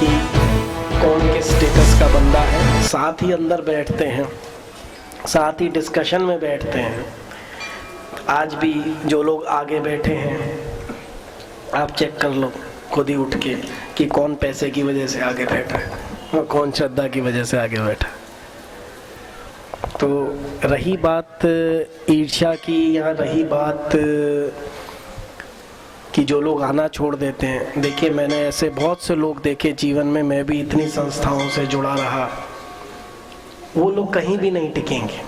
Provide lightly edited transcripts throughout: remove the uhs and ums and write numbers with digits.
कि कौन किस स्टेटस का बंदा है, साथ ही अंदर बैठते हैं, साथ ही डिस्कशन में बैठते हैं। आज भी जो लोग आगे बैठे हैं, आप चेक कर लो खुद ही उठ के कि कौन पैसे की वजह से आगे बैठा है और कौन श्रद्धा की वजह से आगे बैठा है। तो रही बात ईर्ष्या की, या रही बात कि जो लोग आना छोड़ देते हैं, देखिए मैंने ऐसे बहुत से लोग देखे जीवन में, मैं भी इतनी संस्थाओं से जुड़ा रहा, वो लोग कहीं भी नहीं टिकेंगे।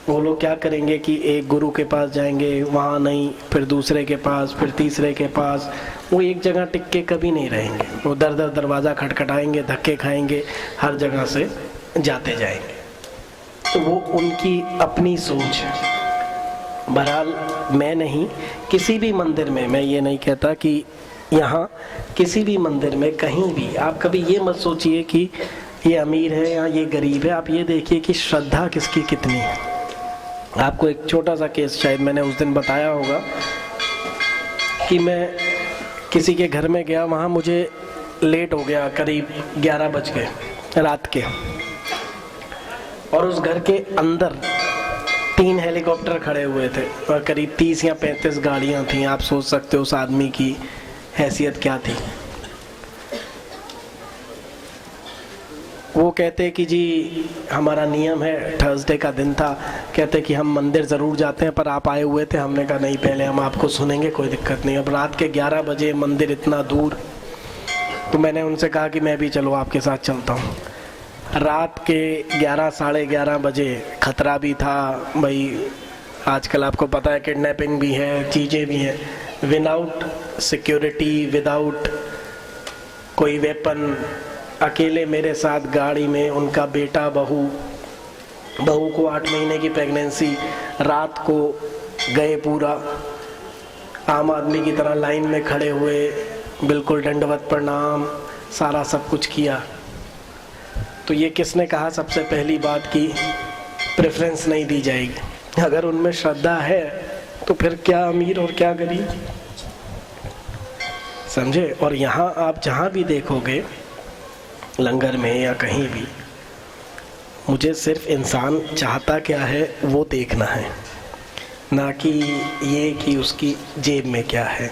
वो लोग क्या करेंगे कि एक गुरु के पास जाएंगे, वहाँ नहीं, फिर दूसरे के पास, फिर तीसरे के पास, वो एक जगह टिक के कभी नहीं रहेंगे। वो दर दर दरवाज़ा खटखटाएंगे, धक्के खाएंगे, हर जगह से जाते जाएंगे। तो वो उनकी अपनी सोच है। बहरहाल मैं नहीं, किसी भी मंदिर में, मैं ये नहीं कहता कि यहाँ किसी भी मंदिर में कहीं भी आप कभी ये मत सोचिए कि ये अमीर है या ये गरीब है। आप ये देखिए कि श्रद्धा किसकी कितनी है। आपको एक छोटा सा केस शायद मैंने उस दिन बताया होगा कि मैं किसी के घर में गया, वहाँ मुझे लेट हो गया, करीब 11 बज गए रात के, और उस घर के अंदर 3 हेलीकॉप्टर खड़े हुए थे और करीब 30 या 35 गाड़ियाँ थीं। आप सोच सकते हो उस आदमी की हैसियत क्या थी। वो कहते कि जी हमारा नियम है, थर्सडे का दिन था, कहते कि हम मंदिर ज़रूर जाते हैं, पर आप आए हुए थे। हमने कहा नहीं, पहले हम आपको सुनेंगे, कोई दिक्कत नहीं। अब रात के 11 बजे, मंदिर इतना दूर, तो मैंने उनसे कहा कि मैं भी चलो आपके साथ चलता हूँ। रात के 11 साढ़े 11 बजे, खतरा भी था भाई, आजकल आपको पता है किडनैपिंग भी है, चीज़ें भी हैं। विदाउट सिक्योरिटी, विदाउट कोई वेपन, अकेले मेरे साथ गाड़ी में, उनका बेटा, बहू को 8 महीने की प्रेगनेंसी, रात को गए, पूरा आम आदमी की तरह लाइन में खड़े हुए, बिल्कुल दंडवत प्रणाम, सारा सब कुछ किया। तो ये किसने कहा? सबसे पहली बात की प्रेफरेंस नहीं दी जाएगी। अगर उनमें श्रद्धा है तो फिर क्या अमीर और क्या गरीब, समझे। और यहाँ आप जहाँ भी देखोगे, लंगर में या कहीं भी, मुझे सिर्फ इंसान चाहता क्या है वो देखना है, ना कि ये कि उसकी जेब में क्या है।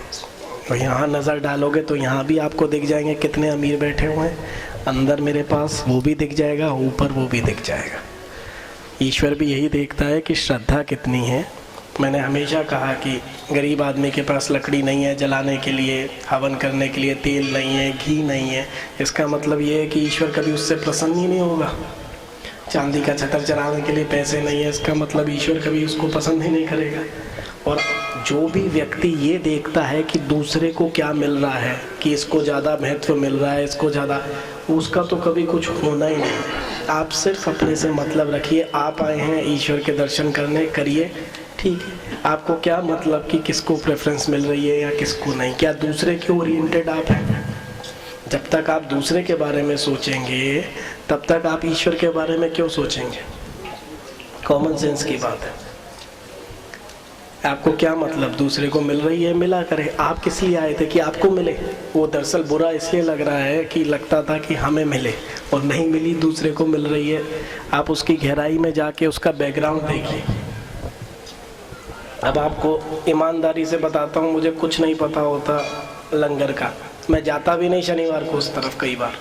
और यहाँ नज़र डालोगे तो यहाँ भी आपको दिख जाएंगे कितने अमीर बैठे हुए हैं, अंदर मेरे पास वो भी दिख जाएगा, ऊपर वो भी दिख जाएगा। ईश्वर भी यही देखता है कि श्रद्धा कितनी है। मैंने हमेशा कहा कि गरीब आदमी के पास लकड़ी नहीं है जलाने के लिए, हवन करने के लिए तेल नहीं है, घी नहीं है, इसका मतलब ये है कि ईश्वर कभी उससे प्रसन्न ही नहीं होगा। चांदी का छतर चढ़ाने के लिए पैसे नहीं है, इसका मतलब ईश्वर कभी उसको पसंद ही नहीं करेगा। और जो भी व्यक्ति ये देखता है कि दूसरे को क्या मिल रहा है, कि इसको ज़्यादा महत्व मिल रहा है, इसको ज़्यादा, उसका तो कभी कुछ होना ही नहीं। आप सिर्फ अपने से मतलब रखिए। आप आए हैं ईश्वर के दर्शन करने, करिए, ठीक है। आपको क्या मतलब कि किसको प्रेफरेंस मिल रही है या किसको नहीं, क्या दूसरे के ओरिएंटेड आप हैं? जब तक आप दूसरे के बारे में सोचेंगे तब तक आप ईश्वर के बारे में क्यों सोचेंगे? कॉमन सेंस की बात है। आपको क्या मतलब, दूसरे को मिल रही है, मिला करे। आप किस लिए आए थे? कि आपको मिले। वो दरअसल बुरा इसलिए लग रहा है कि लगता था कि हमें मिले और नहीं मिली, दूसरे को मिल रही है। आप उसकी गहराई में जाके उसका बैकग्राउंड देखिए। अब आपको ईमानदारी से बताता हूँ, मुझे कुछ नहीं पता होता लंगर का, मैं जाता भी नहीं शनिवार को उस तरफ, कई बार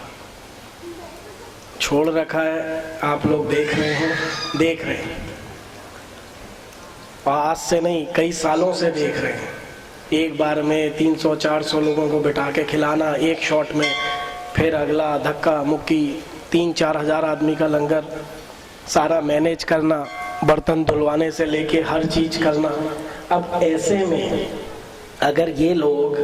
छोड़ रखा है। आप लोग देख रहे हैं, और आज से नहीं, कई सालों से देख रहे हैं। एक बार में 300-400 लोगों को बिठा के खिलाना एक शॉट में, फिर अगला धक्का मुक्की, 3-4 हज़ार आदमी का लंगर, सारा मैनेज करना, बर्तन धुलवाने से लेके हर चीज़ करना। अब ऐसे में अगर ये लोग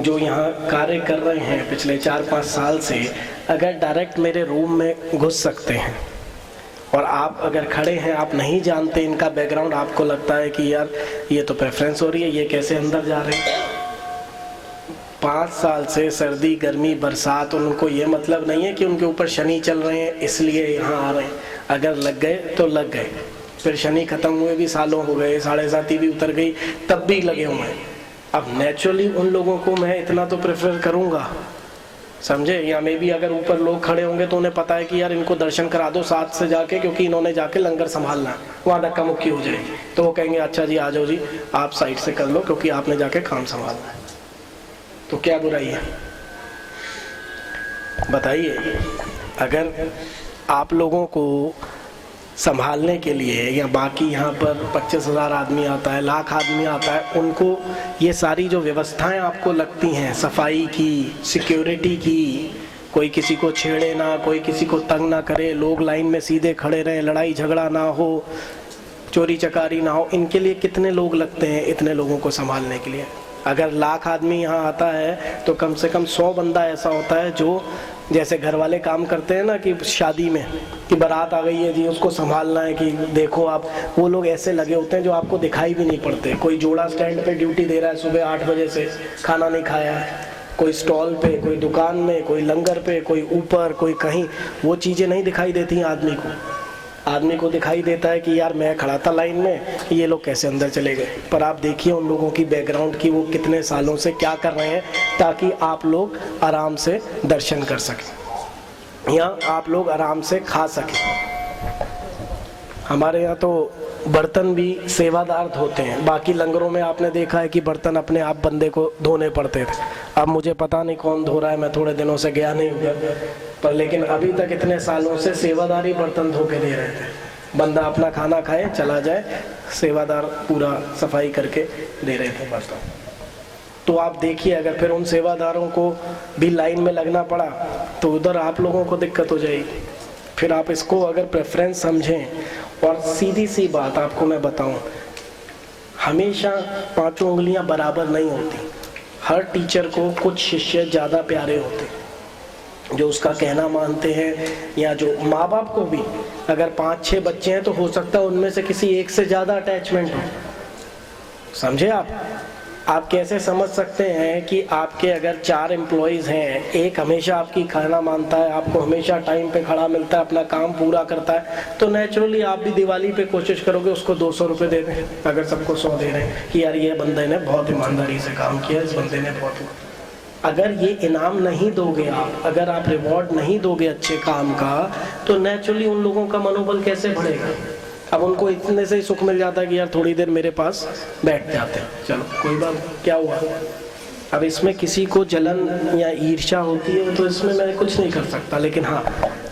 जो यहाँ कार्य कर रहे हैं पिछले 4-5 साल से, अगर डायरेक्ट मेरे रूम में घुस सकते हैं, और आप अगर खड़े हैं, आप नहीं जानते इनका बैकग्राउंड, आपको लगता है कि यार ये तो प्रेफरेंस हो रही है, ये कैसे अंदर जा रहे हैं। 5 साल से सर्दी गर्मी बरसात, उनको ये मतलब नहीं है कि उनके ऊपर शनि चल रहे हैं इसलिए यहाँ आ रहे हैं। अगर लग गए तो लग गए, फिर शनि खत्म हुए भी सालों हो गए, 7.5 भी उतर गई, तब भी लगे हुए हैं। अब नेचुरली उन लोगों को मैं इतना तो प्रेफर करूँगा समझे? या मे भी अगर ऊपर लोग खड़े होंगे तो उन्हें पता है कि यार इनको दर्शन करा दो साथ से जाके, क्योंकि इन्होंने जाके लंगर संभालना है, वहाँ धक्का मुक्की हो जाएगी, तो वो कहेंगे अच्छा जी आ जाओ जी, आप साइड से कर लो क्योंकि आपने जाके काम संभालना है। तो क्या बुराई है बताइए? अगर आप लोगों को संभालने के लिए, या बाकी यहाँ पर 25,000 आदमी आता है, लाख आदमी आता है, उनको ये सारी जो व्यवस्थाएं आपको लगती हैं, सफाई की, सिक्योरिटी की, कोई किसी को छेड़े ना, कोई किसी को तंग ना करे, लोग लाइन में सीधे खड़े रहें, लड़ाई झगड़ा ना हो, चोरी चकारी ना हो, इनके लिए कितने लोग लगते हैं इतने लोगों को संभालने के लिए? अगर लाख आदमी यहाँ आता है तो कम से कम 100 बंदा ऐसा होता है जो, जैसे घर वाले काम करते हैं ना कि शादी में कि बारात आ गई है जी, उसको संभालना है कि देखो आप, वो लोग ऐसे लगे होते हैं जो आपको दिखाई भी नहीं पड़ते। कोई जोड़ा स्टैंड पे ड्यूटी दे रहा है सुबह 8 बजे से, खाना नहीं खाया है, कोई स्टॉल पे, कोई दुकान में, कोई लंगर पे, कोई ऊपर, कोई कहीं, वो चीज़ें नहीं दिखाई देती आदमी को। आदमी को दिखाई देता है कि यार मैं खड़ा था लाइन में, ये लोग कैसे अंदर चले गए। पर आप देखिए उन लोगों की बैकग्राउंड की, वो कितने सालों से क्या कर रहे हैं ताकि आप लोग आराम से दर्शन कर सकें या आप लोग आराम से खा सकें। हमारे यहाँ तो बर्तन भी सेवादार धोते हैं, बाकी लंगरों में आपने देखा है कि बर्तन अपने आप बंदे को धोने पड़ते थे। अब मुझे पता नहीं कौन धो रहा है, मैं थोड़े दिनों से गया नहीं हुआ, पर लेकिन अभी तक इतने सालों से सेवादारी बर्तन धो के दे रहे थे। बंदा अपना खाना खाए चला जाए, सेवादार पूरा सफाई करके दे रहे थे बर्तन। तो आप देखिए अगर फिर उन सेवादारों को भी लाइन में लगना पड़ा तो उधर आप लोगों को दिक्कत हो जाएगी। फिर आप इसको अगर प्रेफरेंस समझें, और सीधी सी बात आपको मैं बताऊं, हमेशा 5 उंगलियां बराबर नहीं होती। हर टीचर को कुछ शिष्य ज़्यादा प्यारे होते हैं जो उसका कहना मानते हैं, या जो माँ बाप को भी अगर 5-6 बच्चे हैं तो हो सकता है उनमें से किसी एक से ज़्यादा अटैचमेंट हो। समझे आप कैसे समझ सकते हैं कि आपके अगर 4 एम्प्लॉयज़ हैं, एक हमेशा आपकी खाना मानता है, आपको हमेशा टाइम पे खड़ा मिलता है, अपना काम पूरा करता है, तो नेचुरली आप भी दिवाली पे कोशिश करोगे उसको 200 रुपये दे दें। अगर सबको 100 दे रहे हैं कि यार ये बंदे ने बहुत ईमानदारी से काम किया, इस बंदे ने बहुत, अगर ये इनाम नहीं दोगे आप, अगर आप रिवॉर्ड नहीं दोगे अच्छे काम का, तो नेचुरली उन लोगों का मनोबल कैसे बढ़ेगा? अब उनको इतने से ही सुख मिल जाता है कि यार थोड़ी देर मेरे पास बैठ जाते हैं, चलो कोई बात, क्या हुआ। अब इसमें किसी को जलन या ईर्ष्या होती है तो इसमें मैं कुछ नहीं कर सकता, लेकिन हाँ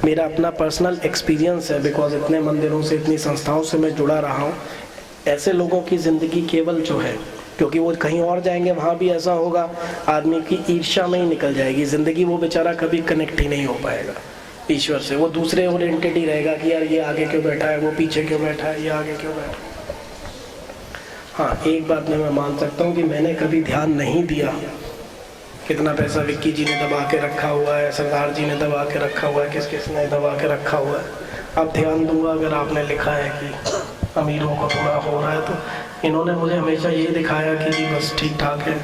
मेरा अपना पर्सनल एक्सपीरियंस है, बिकॉज इतने मंदिरों से, इतनी संस्थाओं से मैं जुड़ा रहा हूँ। ऐसे लोगों की ज़िंदगी केवल जो है, क्योंकि वो कहीं और जाएंगे वहाँ भी ऐसा होगा, आदमी की ईर्ष्या में ही निकल जाएगी ज़िंदगी, वो बेचारा कभी कनेक्ट ही नहीं हो पाएगा ईश्वर से, वो दूसरे ओरिएंटेड ही रहेगा कि यार ये आगे क्यों बैठा है, वो पीछे क्यों बैठा है, ये आगे क्यों बैठा है। हाँ एक बात मैं मान सकता हूँ कि मैंने कभी ध्यान नहीं दिया कितना पैसा विक्की जी ने दबा के रखा हुआ है, सरदार जी ने दबा के रखा हुआ है, किस किस ने दबा के रखा हुआ है। अब ध्यान दूंगा अगर आपने लिखा है कि अमीरों का पूरा हो रहा है, तो इन्होंने मुझे हमेशा ये दिखाया कि जी बस ठीक ठाक है।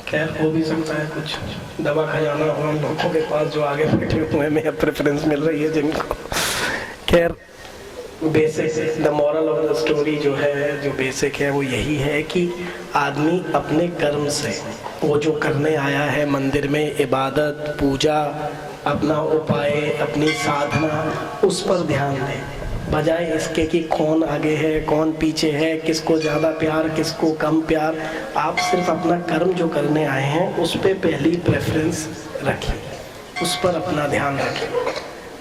खैर हो भी सकता है कुछ दवा खजाना हो हम लोगों के पास जो आगे बैठे हुए में प्रेफरेंस मिल रही है जिनको। खैर basic the moral of the story जो है, जो बेसिक है वो यही है कि आदमी अपने कर्म से, वो जो करने आया है मंदिर में, इबादत पूजा, अपना उपाय, अपनी साधना, उस पर ध्यान दे, बजाय इसके कि कौन आगे है कौन पीछे है, किसको ज़्यादा प्यार किसको कम प्यार। आप सिर्फ अपना कर्म जो करने आए हैं उस पर पहली प्रेफरेंस रखिए, उस पर अपना ध्यान रखिए,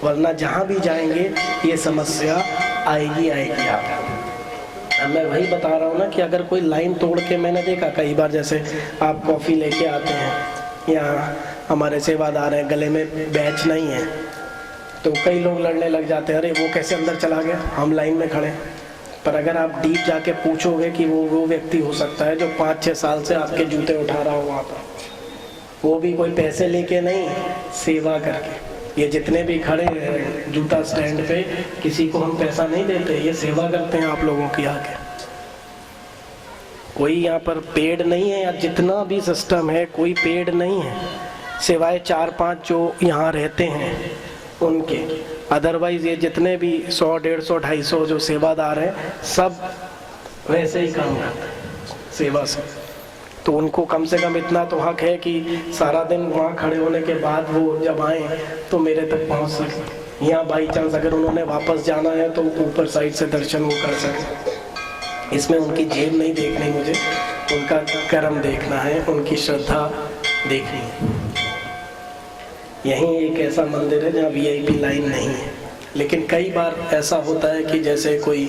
वरना जहाँ भी जाएंगे ये समस्या आएगी आपको। मैं वही बता रहा हूँ ना कि अगर कोई लाइन तोड़ के, मैंने देखा कई बार, जैसे आप कॉफ़ी लेके आते हैं या हमारे सेवादार हैं, गले में बैच नहीं है तो कई लोग लड़ने लग जाते हैं, अरे वो कैसे अंदर चला गया, हम लाइन में खड़े। पर अगर आप डीप जाके पूछोगे कि वो व्यक्ति हो सकता है जो 5-6 साल से आपके जूते उठा रहा हो वहाँ पर, वो भी कोई पैसे लेके नहीं, सेवा करके। ये जितने भी खड़े हैं जूता स्टैंड पे, किसी को हम पैसा नहीं देते, ये सेवा करते हैं आप लोगों की आके। कोई यहाँ पर पेड नहीं है, या जितना भी सिस्टम है कोई पेड नहीं है, सिवाय 4-5 जो यहाँ रहते हैं उनके। अदरवाइज ये जितने भी 100, 150, 250 जो सेवादार हैं सब वैसे ही काम करते हैं सेवा से। तो उनको कम से कम इतना तो हक है कि सारा दिन वहाँ खड़े होने के बाद वो जब आए तो मेरे तक पहुँच सके। यहाँ बाई चांस अगर उन्होंने वापस जाना है तो ऊपर साइड से दर्शन वो कर सके। इसमें उनकी जेब नहीं देखनी मुझे, उनका कर्म देखना है, उनकी श्रद्धा देखनी है। यहीं एक ऐसा मंदिर है जहाँ VIP लाइन नहीं है, लेकिन कई बार ऐसा होता है कि जैसे कोई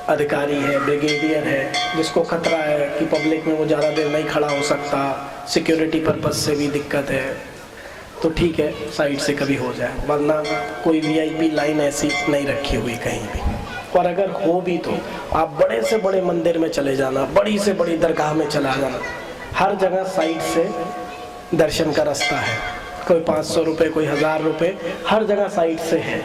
अधिकारी है, ब्रिगेडियर है, जिसको खतरा है कि पब्लिक में वो ज़्यादा देर नहीं खड़ा हो सकता, सिक्योरिटी पर्पज से भी दिक्कत है, तो ठीक है साइड से कभी हो जाए, वरना कोई VIP लाइन ऐसी नहीं रखी हुई कहीं भी। और अगर हो भी तो आप बड़े से बड़े मंदिर में चले जाना, बड़ी से बड़ी दरगाह में चला जाना, हर जगह साइड से दर्शन का रास्ता है। कोई 500 रुपये, कोई 1000 रुपये, हर जगह साइड से है।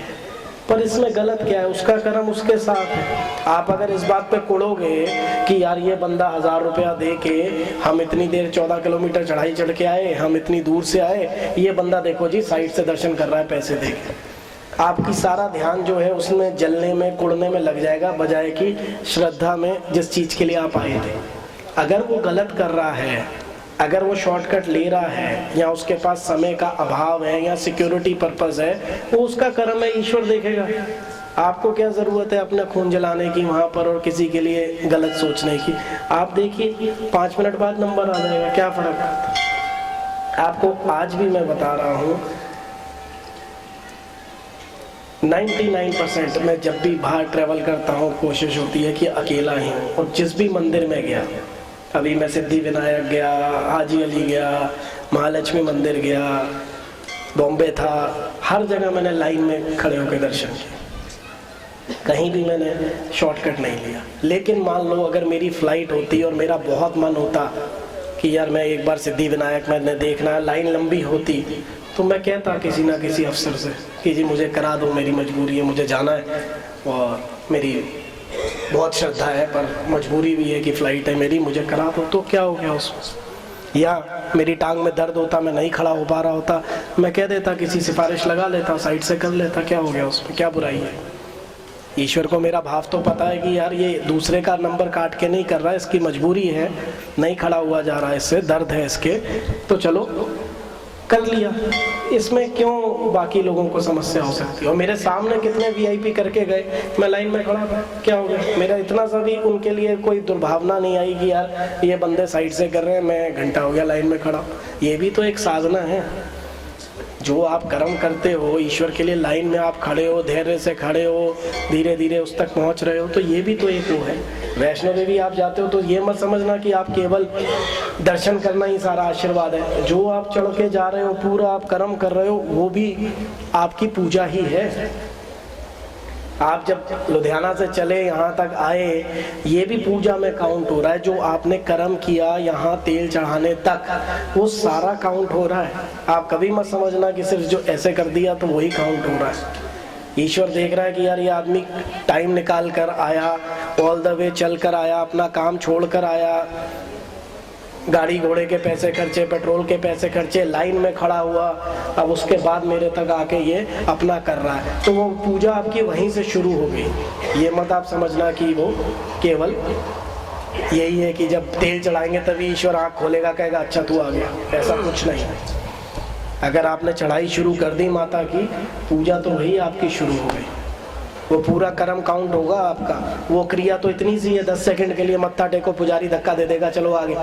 पर इसमें गलत क्या है? उसका कर्म उसके साथ है। आप अगर इस बात पे कुड़ोगे कि यार ये बंदा 1000 रुपया दे के हम इतनी देर 14 किलोमीटर चढ़ाई चढ़ के आए, हम इतनी दूर से आए, ये बंदा देखो जी साइड से दर्शन कर रहा है पैसे दे के, आपकी सारा ध्यान जो है उसमें जलने में कुड़ने में लग जाएगा, बजाय कि श्रद्धा में जिस चीज़ के लिए आप आए थे। अगर वो गलत कर रहा है, अगर वो शॉर्टकट ले रहा है, या उसके पास समय का अभाव है, या सिक्योरिटी पर्पस है, वो उसका कर्म है, ईश्वर देखेगा। आपको क्या ज़रूरत है अपना खून जलाने की वहाँ पर और किसी के लिए गलत सोचने की? आप देखिए 5 मिनट बाद नंबर आ जाएगा, क्या फ़र्क पड़ता है? आपको आज भी मैं बता रहा हूँ 99% मैं जब भी बाहर ट्रैवल करता हूँ कोशिश होती है कि अकेला ही हूँ। और जिस भी मंदिर में गया, अभी मैं सिद्धि विनायक गया, हाजी अली गया, महालक्ष्मी मंदिर गया, बॉम्बे था, हर जगह मैंने लाइन में खड़े होकर दर्शन किए, कहीं भी मैंने शॉर्टकट नहीं लिया। लेकिन मान लो अगर मेरी फ़्लाइट होती और मेरा बहुत मन होता कि यार मैं एक बार सिद्धि विनायक मैंने देखना है, लाइन लंबी होती, तो मैं कहता किसी ना किसी अफसर से कि जी मुझे करा दो, मेरी मजबूरी है, मुझे जाना है और मेरी बहुत श्रद्धा है पर मजबूरी भी है कि फ़्लाइट है मेरी, मुझे करा दो। तो क्या हो गया उसमें? या मेरी टांग में दर्द होता, मैं नहीं खड़ा हो पा रहा होता, मैं कह देता, किसी सिफारिश लगा लेता, साइड से कर लेता, क्या हो गया उसमें? क्या बुराई है? ईश्वर को मेरा भाव तो पता है कि यार ये दूसरे का नंबर काट के नहीं कर रहा है, इसकी मजबूरी है, नहीं खड़ा हुआ जा रहा है, इससे दर्द है इसके, तो चलो कर लिया। इसमें क्यों बाकी लोगों को समस्या हो सकती है? और मेरे सामने कितने VIP करके गए, मैं लाइन में खड़ा था, क्या हो गया? मेरा इतना सा भी उनके लिए कोई दुर्भावना नहीं आई कि यार ये बंदे साइड से कर रहे हैं, मैं घंटा हो गया लाइन में खड़ा। ये भी तो एक साधना है। जो आप कर्म करते हो ईश्वर के लिए, लाइन में आप खड़े हो, धैर्य से खड़े हो, धीरे धीरे उस तक पहुंच रहे हो, तो ये भी तो एक वो है। वैष्णो देवी आप जाते हो तो ये मत समझना कि आप केवल दर्शन करना ही सारा आशीर्वाद है। जो आप चढ़ के जा रहे हो, पूरा आप कर्म कर रहे हो, वो भी आपकी पूजा ही है। आप जब लुधियाना से चले यहाँ तक आए, ये भी पूजा में काउंट हो रहा है। जो आपने कर्म किया यहाँ तेल चढ़ाने तक, वो सारा काउंट हो रहा है। आप कभी मत समझना कि सिर्फ जो ऐसे कर दिया तो वही काउंट हो रहा है। ईश्वर देख रहा है कि यार ये आदमी टाइम निकाल कर आया, ऑल द वे चल कर आया, अपना काम छोड़ कर आया, गाड़ी घोड़े के पैसे खर्चे, पेट्रोल के पैसे खर्चे, लाइन में खड़ा हुआ, अब उसके बाद मेरे तक आके ये अपना कर रहा है, तो वो पूजा आपकी वहीं से शुरू हो गई। ये मत आप समझना कि वो केवल यही है कि जब तेल चढ़ाएंगे तभी ईश्वर आँख खोलेगा, कहेगा अच्छा तू आ गया, ऐसा कुछ नहीं है। अगर आपने चढ़ाई शुरू कर दी माता की, पूजा तो वही आपकी शुरू हो गई। वो पूरा कर्म काउंट होगा आपका। वो क्रिया तो इतनी सी है, 10 सेकंड के लिए मत्था टेको, पुजारी धक्का दे देगा, चलो आगे।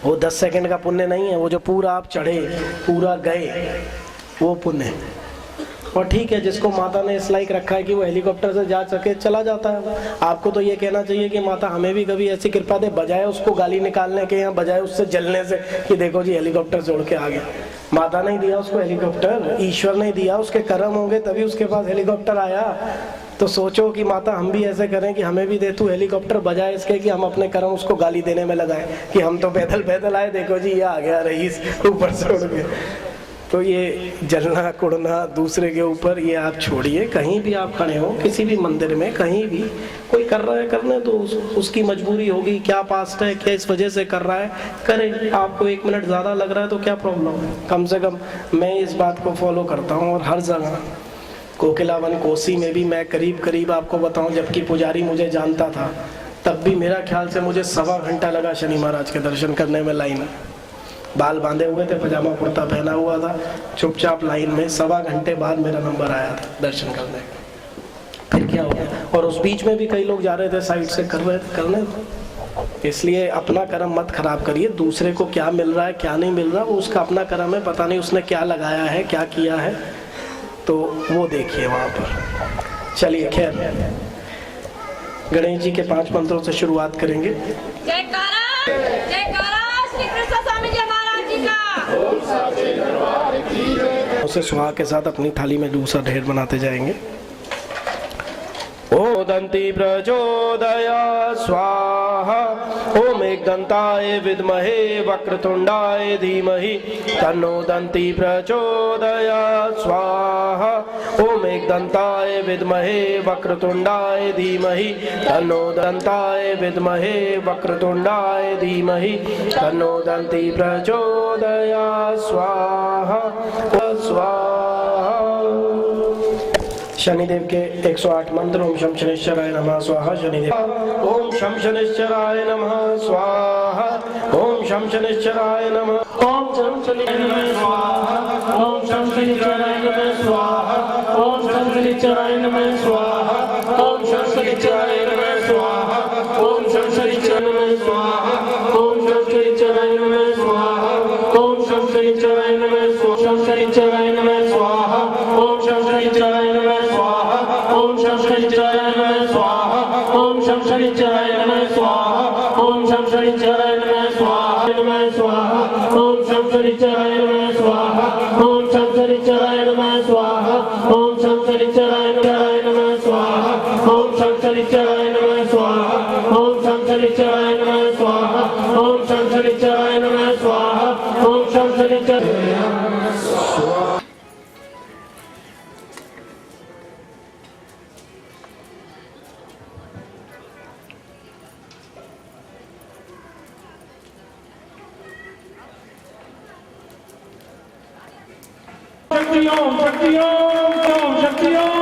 वो 10 सेकंड का पुण्य नहीं है, वो जो पूरा आप चढ़े, पूरा गए, वो पुण्य है। और ठीक है, जिसको माता ने इस लायक रखा है कि वो हेलीकॉप्टर से जा सके, चला जाता है। आपको तो ये कहना चाहिए कि माता हमें भी कभी ऐसी कृपा दे, बजाय उसको गाली निकालने के, या बजाय उससे जलने से कि देखो जी हेलीकॉप्टर छोड़ के आ गया। माता नहीं दिया उसको हेलीकॉप्टर, ईश्वर नहीं दिया, उसके कर्म होंगे तभी उसके पास हेलीकॉप्टर आया। तो सोचो कि माता हम भी ऐसे करें कि हमें भी दे तू हेलीकॉप्टर, बजाय इसके कि हम अपने कर्म उसको गाली देने में लगाएं कि हम तो पैदल पैदल आए, देखो जी ये आ गया रईस ऊपर से उड़ के। तो ये जलना कुड़ना दूसरे के ऊपर, ये आप छोड़िए। कहीं भी आप खड़े हो, किसी भी मंदिर में, कहीं भी कोई कर रहा है, करने तो उसकी मजबूरी होगी। क्या पास्ट है, क्या इस वजह से कर रहा है, करे। आपको 1 मिनट ज़्यादा लग रहा है तो क्या प्रॉब्लम है? कम से कम मैं इस बात को फॉलो करता हूँ। और हर जगह कोकिलावन कोसी में भी मैं करीब करीब आपको बताऊँ, जबकि पुजारी मुझे जानता था, तब भी मेरा ख्याल से मुझे 1.25 घंटा लगा शनि महाराज के दर्शन करने में लाइन में। बाल बांधे हुए थे, पजामा कुर्ता पहना हुआ था, चुपचाप लाइन में 1.25 घंटे बाद मेरा नंबर आया था दर्शन करने का। फिर क्या हो गया? और उस बीच में भी कई लोग जा रहे थे साइड से करने। इसलिए अपना कर्म मत खराब करिए। दूसरे को क्या मिल रहा है क्या नहीं मिल रहा, वो उसका अपना कर्म है, पता नहीं उसने क्या लगाया है क्या किया है, तो वो देखिए वहाँ पर। चलिए खैर, गणेश जी के 5 मंत्रों से शुरुआत करेंगे। जयकारा जयकारा श्री कृष्ण स्वामी जी महाराज जी का। उसे सुहा के साथ अपनी थाली में दूसरा ढेर बनाते जाएंगे। ओम दंती प्रचोदयात् स्वाहा। ओम एकदंताय विद्महे वक्रतुंडाय धीमहि तन्नो दंती प्रचोदयात् स्वाहा। ओम एकदंताय विद्महे वक्रतुंडाय धीमहि तन्नो दंताय विद्महे वक्रतुंडाय धीमहि तन्नो दंती प्रचोदयात् स्वाहा स्वाहा। शनिदेव के 108 मंत्र। ओम शम शनिश्चराय नमः स्वाहा। शनिदेव। ओम शम शनिश्चराय नमः स्वाहा। ओम शम शनिश्चराय नमः। ओम शम शनिश्चराय स्वाहा। ओम शम शनिश्चराय नमः स्वाहा। ओम शम शनिश्चराय नमः स्वाहा। ओम शम शनिश्चराय नमः स्वाहा। ओम शम शनिश्चराय नमः स्वाहा। ओम शम शनिश्चराय नमः स्वाहा। ओम शम शनिश्चराय नमः स्वाहा। शम शनिश्चराय नमः स्वाहा। ओम शम शनिश्चराय नमः स्वाहा। ओम शम शनिश्चराय नमः स्वाहा। ओम शम शनिश्चराय नमः स्वाहा। ओम शम शनिश्चराय नमः स्वाहा नमः स्वाहा। ओम शम शनिश्चराय नमः स्वाहा। ओम शम शनिश्चराय नमः स्वाहा। ओम शम शनिश्चराय नमः स्वाहा। ओम शम शनिश्चराय नमः स्वाहा। ओम शम शनिश्चराय नमः स्वाहा। ओम शम शनिश्चराय नमः स्वाहा। ओम शम शनिश्चराय शक्ति ओम शक्ति ओम शक्ति ओम